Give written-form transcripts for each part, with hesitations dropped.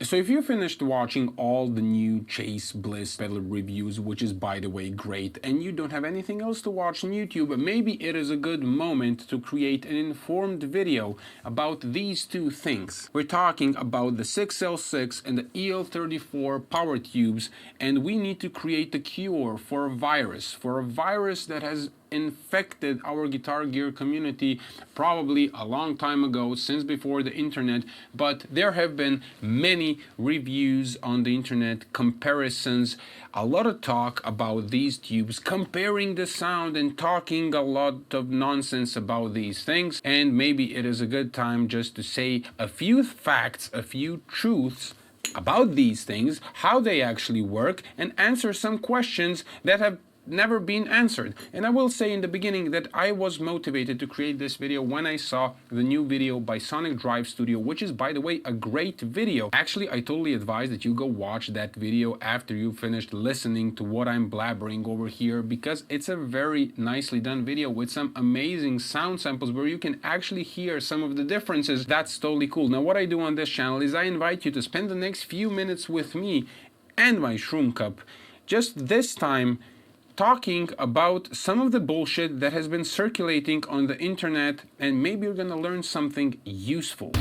So if you finished watching all the new Chase Bliss pedal reviews, which is by the way great, and you don't have anything else to watch on YouTube, maybe it is a good moment to create an informed video about these two things. We're talking about the 6L6 and the EL34 power tubes, and we need to create a cure for a virus that has infected our Guitar Gear community probably a long time ago, since before the internet, but there have been many reviews on the internet, comparisons, a lot of talk about these tubes, comparing the sound and talking a lot of nonsense about these things, and maybe it is a good time just to say a few facts, a few truths about these things, how they actually work, and answer some questions that have never been answered. And I will say in the beginning that I was motivated to create this video when I saw the new video by Sonic Drive Studio, which is, by the way, a great video. Actually, I totally advise that you go watch that video after you finished listening to what I'm blabbering over here, because it's a very nicely done video with some amazing sound samples where you can actually hear some of the differences. That's totally cool. Now, what I do on this channel is I invite you to spend the next few minutes with me and my shroom cup, just this time talking about some of the bullshit that has been circulating on the internet, and maybe you're gonna learn something useful.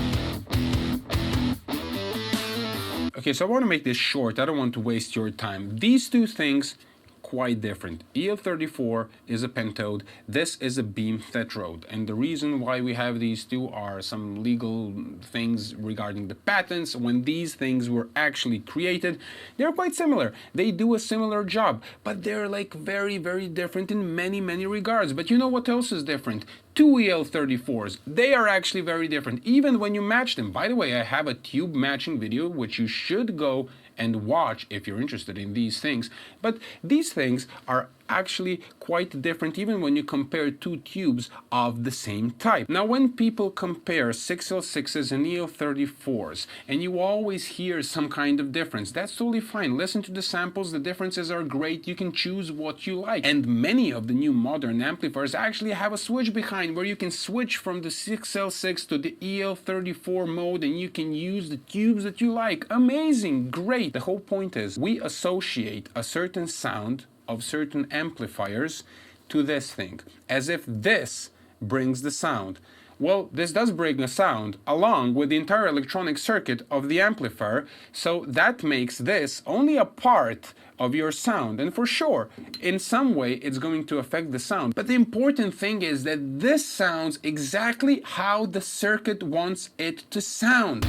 Okay, so I want to make this short. I don't want to waste your time. These two things quite different. EL34 is a pentode, this is a beam tetrode, and the reason why we have these two are some legal things regarding the patents. When these things were actually created, they're quite similar. They do a similar job, but they're like very, very different in many, many regards. But you know what else is different? Two EL34s, they are actually very different, even when you match them. By the way, I have a tube matching video, which you should go and watch if you're interested in these things. But these things are actually quite different even when you compare two tubes of the same type. Now, when people compare 6L6s and EL34s, and you always hear some kind of difference, that's totally fine. Listen to the samples, the differences are great, you can choose what you like. And many of the new modern amplifiers actually have a switch behind where you can switch from the 6L6 to the EL34 mode, and you can use the tubes that you like. Amazing, great. The whole point is we associate a certain sound of certain amplifiers to this thing, as if this brings the sound. Well, this does bring a sound along with the entire electronic circuit of the amplifier, so that makes this only a part of your sound, and for sure, in some way it's going to affect the sound. But the important thing is that this sounds exactly how the circuit wants it to sound.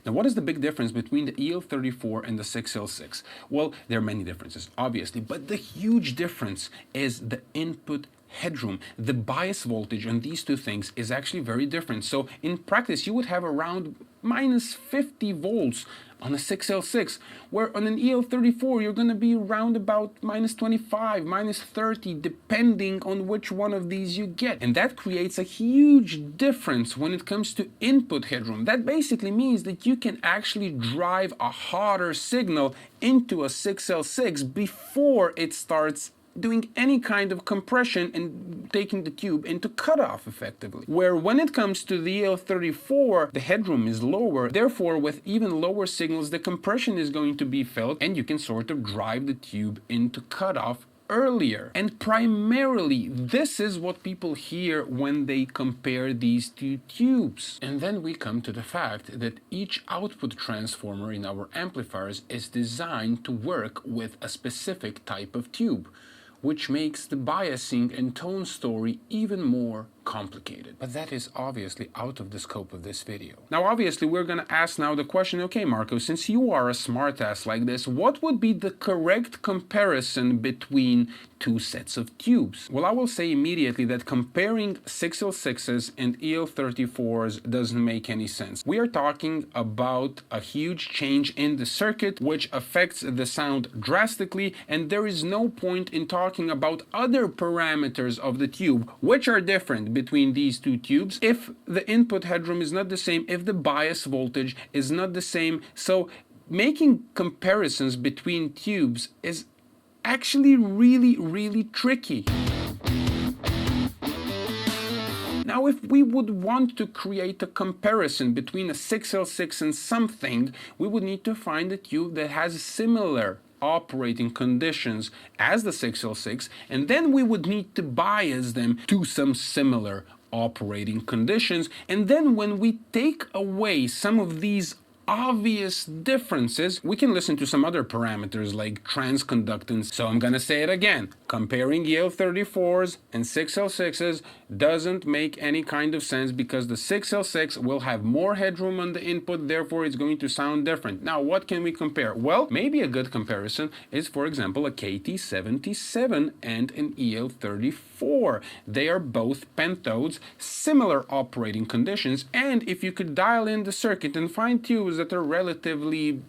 Now, what is the big difference between the EL34 and the 6L6? Well, there are many differences, obviously, but the huge difference is the input headroom. The bias voltage on these two things is actually very different. So in practice, you would have around minus 50 volts on a 6L6, where on an EL34 you're going to be around about minus 25, minus 30, depending on which one of these you get. And that creates a huge difference when it comes to input headroom. That basically means that you can actually drive a hotter signal into a 6L6 before it starts doing any kind of compression and taking the tube into cutoff effectively. Where when it comes to the EL34, the headroom is lower, therefore with even lower signals the compression is going to be felt, and you can sort of drive the tube into cutoff earlier. And primarily this is what people hear when they compare these two tubes. And then we come to the fact that each output transformer in our amplifiers is designed to work with a specific type of tube, which makes the biasing and tone story even more complicated. But that is obviously out of the scope of this video. Now, obviously, we're gonna ask now the question, okay, Marco, since you are a smartass like this, what would be the correct comparison between two sets of tubes? Well, I will say immediately that comparing 6L6s and EL34s doesn't make any sense. We are talking about a huge change in the circuit, which affects the sound drastically, and there is no point in talking about other parameters of the tube, which are different between these two tubes, if the input headroom is not the same, if the bias voltage is not the same. So making comparisons between tubes is actually really, really tricky. Now, if we would want to create a comparison between a 6L6 and something, we would need to find a tube that has similar operating conditions as the 6L6, and then we would need to bias them to some similar operating conditions. And then when we take away some of these obvious differences, we can listen to some other parameters like transconductance. So I'm gonna say it again. Comparing EL34s and 6L6s doesn't make any kind of sense because the 6L6 will have more headroom on the input, therefore it's going to sound different. Now, what can we compare? Well, maybe a good comparison is, for example, a KT77 and an EL34. They are both pentodes, similar operating conditions, and if you could dial in the circuit and find tubes that are relatively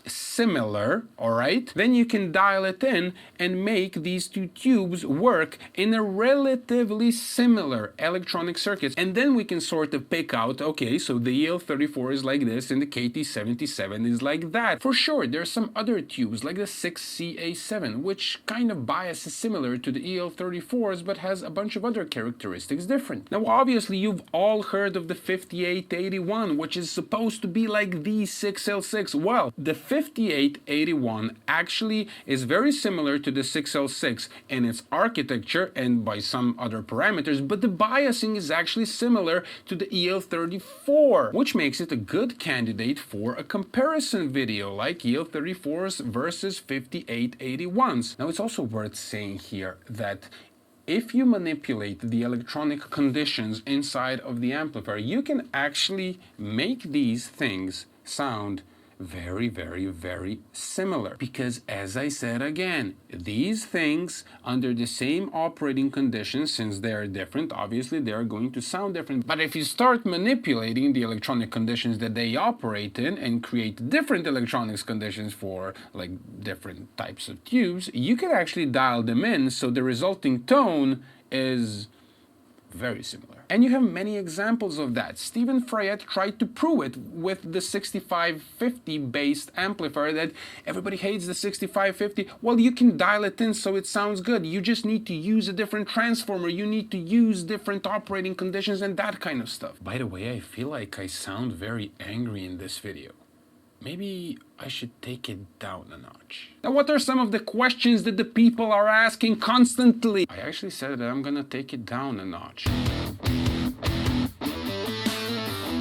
similar, all right, then you can dial it in and make these two tubes work in a relatively similar electronic circuits, and then we can sort of pick out, okay, so the EL34 is like this and the KT77 is like that. For sure, there's some other tubes like the 6CA7 which kind of bias is similar to the EL34s but has a bunch of other characteristics different. Now obviously you've all heard of the 5881, which is supposed to be like the 6L6. Well, the 5881 actually is very similar to the 6L6 in its architecture and by some other parameters, but the biasing is actually similar to the EL34, which makes it a good candidate for a comparison video like EL34s versus 5881s. Now it's also worth saying here that if you manipulate the electronic conditions inside of the amplifier, you can actually make these things sound very, very, very similar. Because as I said again, these things under the same operating conditions, since they're different, obviously they're going to sound different. But if you start manipulating the electronic conditions that they operate in and create different electronics conditions for like different types of tubes, you can actually dial them in so the resulting tone is very similar. And you have many examples of that. Stephen Fryette tried to prove it with the 6550 based amplifier that everybody hates the 6550. Well, you can dial it in so it sounds good. You just need to use a different transformer. You need to use different operating conditions and that kind of stuff. By the way, I feel like I sound very angry in this video. Maybe I should take it down a notch. Now, what are some of the questions that the people are asking constantly? I actually said that I'm gonna take it down a notch.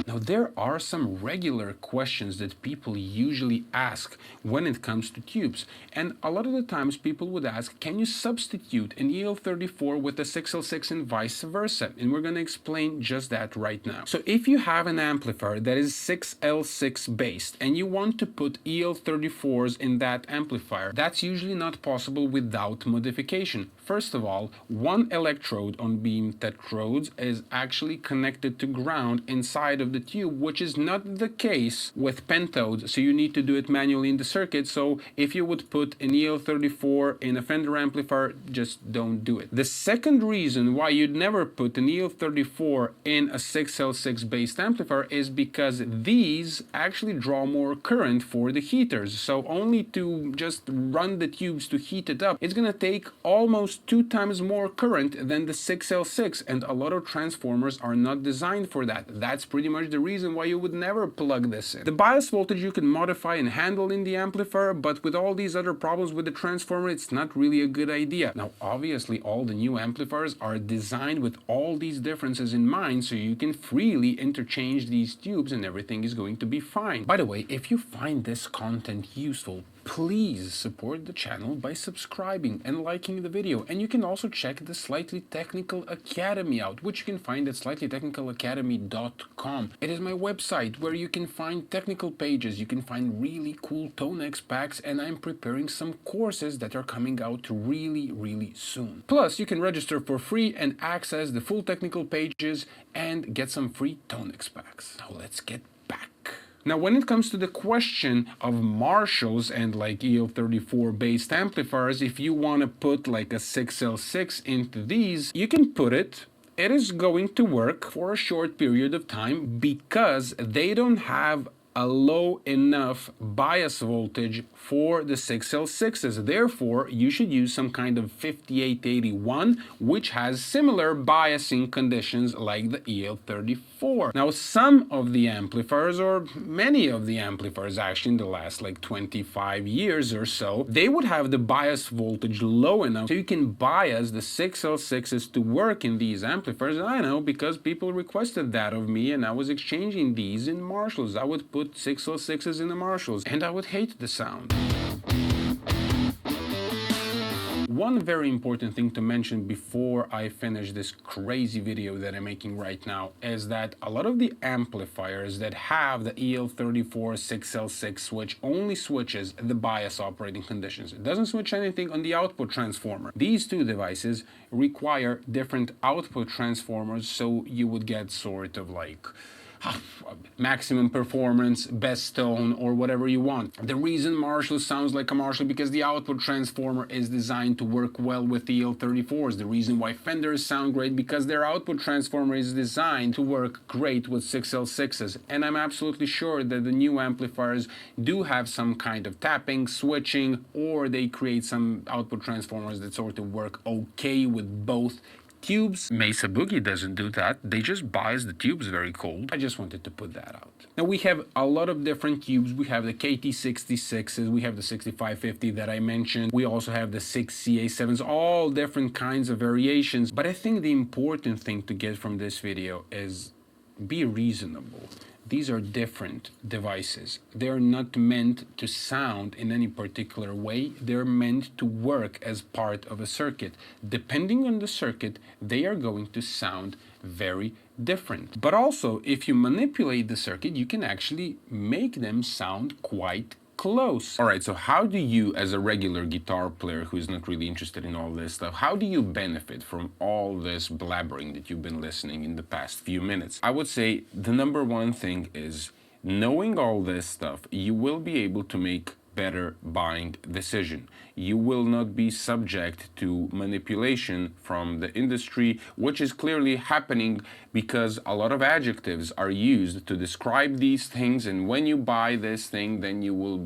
Now, there are some regular questions that people usually ask when it comes to tubes. And a lot of the times people would ask, can you substitute an EL34 with a 6L6 and vice versa? And we're going to explain just that right now. So if you have an amplifier that is 6L6 based and you want to put EL34s in that amplifier, that's usually not possible without modification. First of all, one electrode on beam tetrodes is actually connected to ground inside of the tube, which is not the case with pentodes, so you need to do it manually in the circuit. So if you would put an EL34 in a Fender amplifier, just don't do it. The second reason why you'd never put an EL34 in a 6L6 based amplifier is because these actually draw more current for the heaters. So only to just run the tubes to heat it up, it's gonna take almost 2 times more current than the 6L6, and a lot of transformers are not designed for that. That's pretty much the reason why you would never plug this in. The bias voltage you can modify and handle in the amplifier, but with all these other problems with the transformer, it's not really a good idea. Now, obviously, all the new amplifiers are designed with all these differences in mind, so you can freely interchange these tubes and everything is going to be fine. By the way, if you find this content useful, please support the channel by subscribing and liking the video. And you can also check the Slightly Technical Academy out, which you can find at slightlytechnicalacademy.com. It is my website where you can find technical pages, you can find really cool Tonex packs, and I'm preparing some courses that are coming out really, really soon. Plus, you can register for free and access the full technical pages and get some free Tonex packs. Now let's get back. Now, when it comes to the question of Marshalls and like EL34 based amplifiers, if you want to put like a 6L6 into these, you can put it. It is going to work for a short period of time because they don't have a low enough bias voltage for the 6L6s. Therefore, you should use some kind of 5881, which has similar biasing conditions like the EL34. Now, some of the amplifiers, or many of the amplifiers actually in the last like 25 years or so, they would have the bias voltage low enough so you can bias the 6L6s to work in these amplifiers. And I know because people requested that of me, and I was exchanging these in Marshalls. I would put 6L6s in the Marshalls, and I would hate the sound. One very important thing to mention before I finish this crazy video that I'm making right now is that a lot of the amplifiers that have the EL34 6L6 switch only switches the bias operating conditions. It doesn't switch anything on the output transformer. These two devices require different output transformers, so you would get sort of like maximum performance, best tone, or whatever you want. The reason Marshall sounds like a Marshall because the output transformer is designed to work well with the EL34s. The reason why Fenders sound great because their output transformer is designed to work great with 6L6s. And I'm absolutely sure that the new amplifiers do have some kind of tapping, switching, or they create some output transformers that sort of work okay with both tubes. Mesa Boogie doesn't do that. They just bias the tubes very cold. I just wanted to put that out. Now we have a lot of different tubes. We have the KT66s, we have the 6550 that I mentioned. We also have the 6CA7s, all different kinds of variations. But I think the important thing to get from this video is be reasonable. These are different devices. They're not meant to sound in any particular way. They're meant to work as part of a circuit. Depending on the circuit, they are going to sound very different. But also, if you manipulate the circuit, you can actually make them sound quite close. All right, so how do you, as a regular guitar player who is not really interested in all this stuff, how do you benefit from all this blabbering that you've been listening in the past few minutes? I would say the number one thing is knowing all this stuff, you will be able to make better buying decision. You will not be subject to manipulation from the industry, which is clearly happening because a lot of adjectives are used to describe these things, and when you buy this thing, then you will,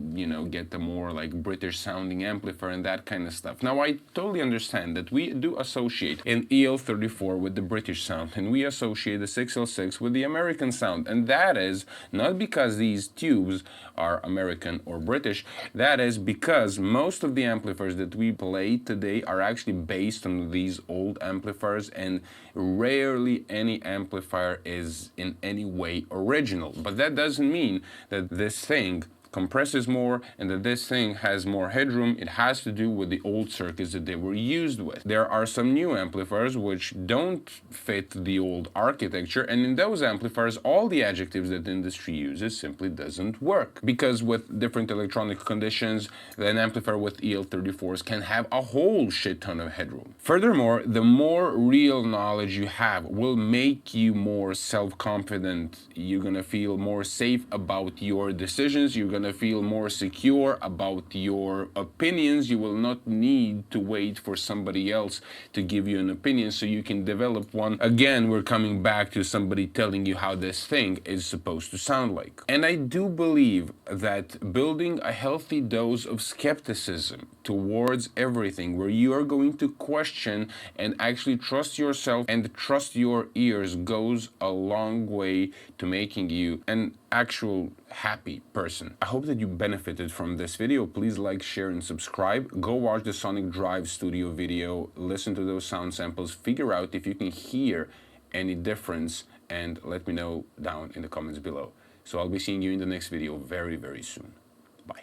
get the more like British sounding amplifier and that kind of stuff. Now, I totally understand that we do associate an EL34 with the British sound, and we associate the 6L6 with the American sound, and that is not because these tubes are American or British. That is because most of the amplifiers that we play today are actually based on these old amplifiers, and rarely any amplifier is in any way original. But that doesn't mean that this thing compresses more and that this thing has more headroom. It has to do with the old circuits that they were used with. There are some new amplifiers which don't fit the old architecture, and in those amplifiers all the adjectives that the industry uses simply doesn't work, because with different electronic conditions an amplifier with EL34s can have a whole shit ton of headroom. Furthermore, the more real knowledge you have will make you more self-confident. You're gonna feel more safe about your decisions. You're gonna feel more secure about your opinions. You will not need to wait for somebody else to give you an opinion so you can develop one. Again, we're coming back to somebody telling you how this thing is supposed to sound like. And I do believe that building a healthy dose of skepticism towards everything, where you are going to question and actually trust yourself and trust your ears, goes a long way to making you an actual happy person. I hope that you benefited from this video. Please like, share, and subscribe. Go watch the Sonic Drive studio video, listen to those sound samples, figure out if you can hear any difference, and let me know down in the comments below. So I'll be seeing you in the next video very, very soon.